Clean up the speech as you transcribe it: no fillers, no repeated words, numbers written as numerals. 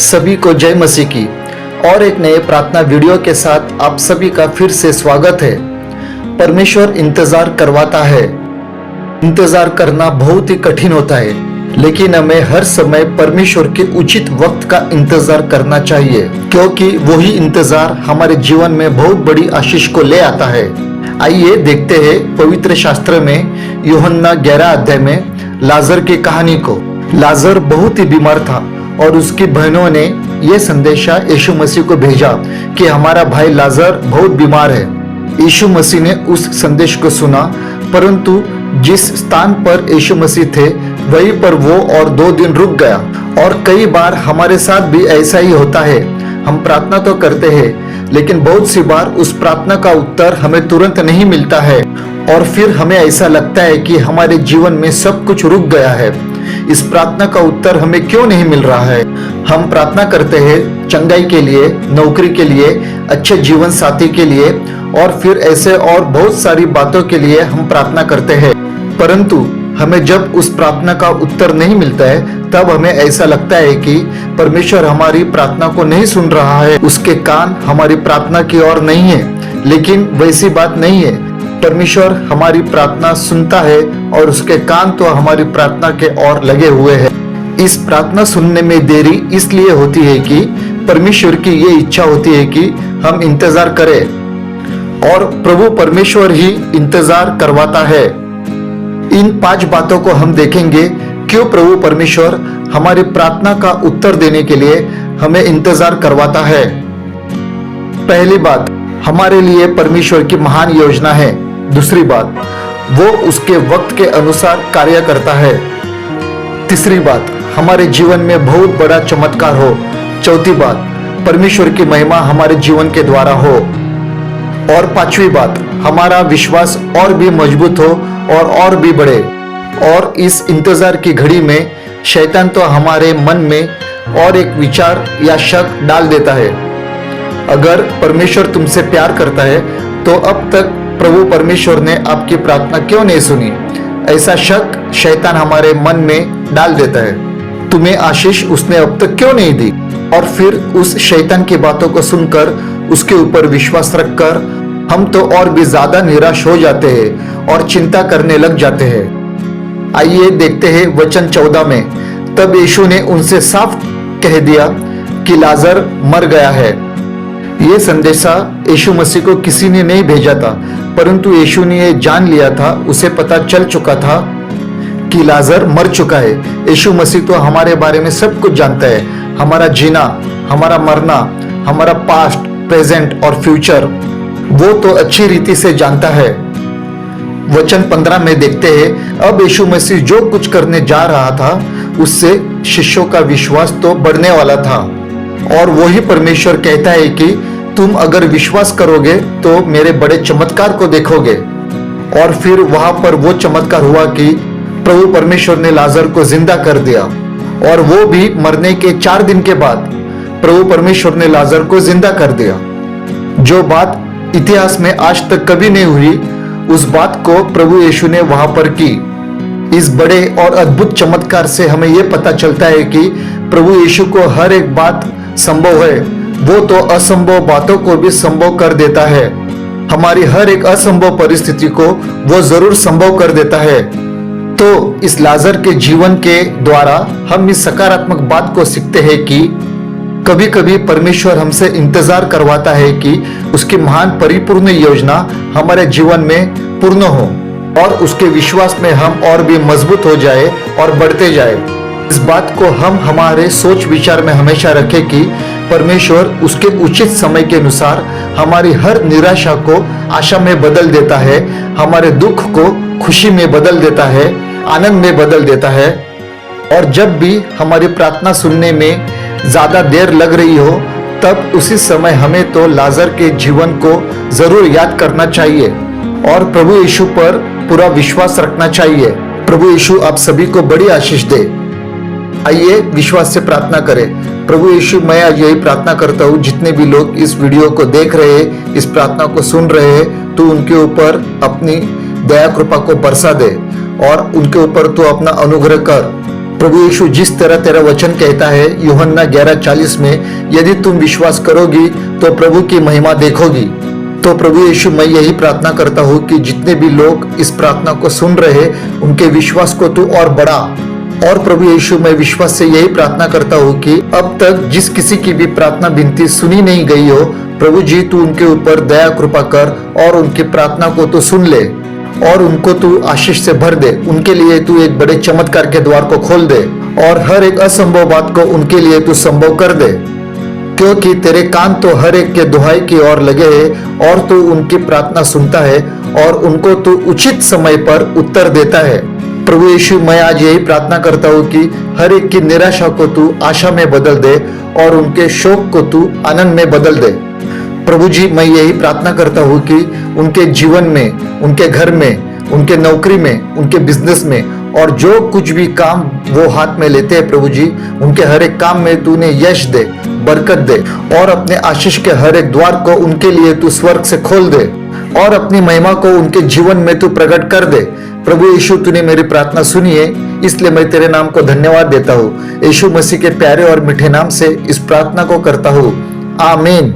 सभी को जय मसीह की और एक नए प्रार्थना वीडियो के साथ आप सभी का फिर से स्वागत है। परमेश्वर इंतजार करवाता है। इंतजार करना बहुत ही कठिन होता है, लेकिन हमें हर समय परमेश्वर के उचित वक्त का इंतजार करना चाहिए, क्योंकि वही इंतजार हमारे जीवन में बहुत बड़ी आशीष को ले आता है। आइए देखते हैं पवित्र शास्त्र में यूहन्ना 11 अध्याय में लाजर की कहानी को। लाजर बहुत ही बीमार था और उसकी बहनों ने यह संदेशा यीशु मसीह को भेजा कि हमारा भाई लाजर बहुत बीमार है। यीशु मसीह ने उस संदेश को सुना, परंतु जिस स्थान पर यीशु मसीह थे वहीं पर वो और 2 दिन रुक गया। और कई बार हमारे साथ भी ऐसा ही होता है। हम प्रार्थना तो करते हैं, लेकिन बहुत सी बार उस प्रार्थना का उत्तर हमें तुरंत नहीं मिलता है और फिर हमें ऐसा लगता है कि हमारे जीवन में सब कुछ रुक गया है। इस प्रार्थना का उत्तर हमें क्यों नहीं मिल रहा है? हम प्रार्थना करते हैं चंगाई के लिए, नौकरी के लिए, अच्छे जीवन साथी के लिए और फिर ऐसे और बहुत सारी बातों के लिए हम प्रार्थना करते हैं, परंतु हमें जब उस प्रार्थना का उत्तर नहीं मिलता है तब हमें ऐसा लगता है कि परमेश्वर हमारी प्रार्थना को नहीं सुन रहा है, उसके कान हमारी प्रार्थना की ओर नहीं है। लेकिन वैसी बात नहीं है। परमेश्वर हमारी प्रार्थना सुनता है और उसके कान तो हमारी प्रार्थना के ओर लगे हुए हैं। इस प्रार्थना सुनने में देरी इसलिए होती है कि परमेश्वर की ये इच्छा होती है कि हम इंतजार करें और प्रभु परमेश्वर ही इंतजार करवाता है। इन 5 बातों को हम देखेंगे क्यों प्रभु परमेश्वर हमारी प्रार्थना का उत्तर देने के लिए हमें इंतजार करवाता है। पहली बात, हमारे लिए परमेश्वर की महान योजना है। दूसरी बात, वो उसके वक्त के अनुसार कार्य करता है। तीसरी बात, हमारे जीवन में बहुत बड़ा चमत्कार हो। चौथी बात, परमेश्वर की महिमा हमारे जीवन के द्वारा हो। और 5वीं बात, हमारा विश्वास और भी मजबूत हो और भी बढ़े। और इस इंतजार की घड़ी में शैतान तो हमारे मन में और एक विचार या शक डाल देता है। अगर परमेश्वर तुमसे प्यार करता है तो अब तक प्रभु परमेश्वर ने आपकी प्रार्थना क्यों नहीं सुनी? ऐसा शक शैतान हमारे मन में डाल देता है। तुम्हें आशीष उसने अब तक क्यों नहीं दी? और फिर उस शैतान की बातों को सुनकर उसके ऊपर विश्वास रखकर हम तो और भी ज्यादा निराश हो जाते हैं और चिंता करने लग जाते हैं। आइए देखते हैं वचन 14 में। तब यीशु ने उनसे साफ कह दिया कि लाजर मर गया है। ये संदेशा यीशु मसीह को किसी ने नहीं भेजा था, परंतु यीशु ने ये जान लिया था, उसे पता चल चुका था कि लाजर मर चुका है। यीशु मसीह तो हमारे बारे में सब कुछ जानता है, हमारा जीना, हमारा मरना, हमारा पास्ट, प्रेजेंट और फ्यूचर, वो तो अच्छी रीति से जानता है। वचन 15 में देखते हैं, अब यीशु मसीह जो कुछ करने जा रहा था उससे शिष्यों का विश्वास तो बढ़ने वाला था। और वही परमेश्वर कहता है कि तुम अगर विश्वास करोगे तो मेरे बड़े चमत्कार को देखोगे। और फिर वहां पर वो चमत्कार हुआ कि प्रभु परमेश्वर ने लाजर को जिंदा कर दिया, और वो भी मरने के 4 दिन के बाद प्रभु परमेश्वर ने लाजर को जिंदा कर दिया। जो बात इतिहास में आज तक कभी नहीं हुई, उस बात को प्रभु यीशु ने वहां पर की। इस बड़े और अद्भुत चमत्कार से हमें यह पता चलता है कि प्रभु यीशु को हर एक बात संभव है। वो तो असंभव बातों को भी संभव कर देता है। हमारी हर एक असंभव परिस्थिति को वो जरूर संभव कर देता है। तो इस लाजर के जीवन के द्वारा हम इस सकारात्मक बात को सीखते हैं कि कभी कभी परमेश्वर हमसे इंतजार करवाता है कि उसकी महान परिपूर्ण योजना हमारे जीवन में पूर्ण हो और उसके विश्वास में हम और भी मजबूत हो जाए और बढ़ते जाए। इस बात को हम हमारे सोच विचार में हमेशा रखें कि परमेश्वर उसके उचित समय के अनुसार हमारी हर निराशा को आशा में बदल देता है, हमारे दुख को खुशी में बदल देता है, आनंद में बदल देता है। और जब भी हमारी प्रार्थना सुनने में ज्यादा देर लग रही हो, तब उसी समय हमें तो लाजर के जीवन को जरूर याद करना चाहिए और प्रभु यीशु पर पूरा विश्वास रखना चाहिए। प्रभु यीशु आप सभी को बड़ी आशीष दे। आइए विश्वास से प्रार्थना करें। प्रभु यीशु, मैं आज यही प्रार्थना करता हूँ, जितने भी लोग इस वीडियो को देख रहे हैं, इस प्रार्थना को सुन रहे हैं, तू उनके ऊपर अपनी दया कृपा को बरसा दे और उनके ऊपर तू अपना अनुग्रह कर। प्रभु यीशु, जिस तरह तेरा वचन कहता है यूहन्ना 11:40 में, यदि तुम विश्वास करोगी तो प्रभु की महिमा देखोगी। तो प्रभु यीशु, मैं यही प्रार्थना करता हूँ कि जितने भी लोग इस प्रार्थना को सुन रहे उनके विश्वास को तू और बढ़ा। और प्रभु यीशु, मैं विश्वास से यही प्रार्थना करता हूँ कि अब तक जिस किसी की भी प्रार्थना विनती सुनी नहीं गई हो, प्रभु जी तू उनके ऊपर दया कृपा कर और उनकी प्रार्थना को तू सुन ले और उनको तू आशीष से भर दे। उनके लिए तू एक बड़े चमत्कार के द्वार को खोल दे और हर एक असंभव बात को उनके लिए तू संभव कर दे, क्योंकि तेरे कान तो हर एक के दुहाई की ओर लगे हैं और तू उनकी प्रार्थना सुनता है और उनको तू उचित समय पर उत्तर देता है। प्रभु यीशु, मैं आज यही प्रार्थना करता हूँ कि हर एक की निराशा को तू आशा में बदल दे और उनके शोक को तू आनंद में बदल दे। प्रभु जी, मैं यही प्रार्थना करता हूँ कि उनके जीवन में, उनके घर में, उनके नौकरी में, उनके बिजनेस में और जो कुछ भी काम वो हाथ में लेते हैं, प्रभु जी उनके हर एक काम में तूने यश दे, बरकत दे और अपने आशीष के हर एक द्वार को उनके लिए तू स्वर्ग से खोल दे और अपनी महिमा को उनके जीवन में तू प्रकट कर दे। प्रभु यीशु, तूने मेरी प्रार्थना सुनी है, इसलिए मैं तेरे नाम को धन्यवाद देता हूँ। यीशु मसीह के प्यारे और मीठे नाम से इस प्रार्थना को करता हूँ, आमीन।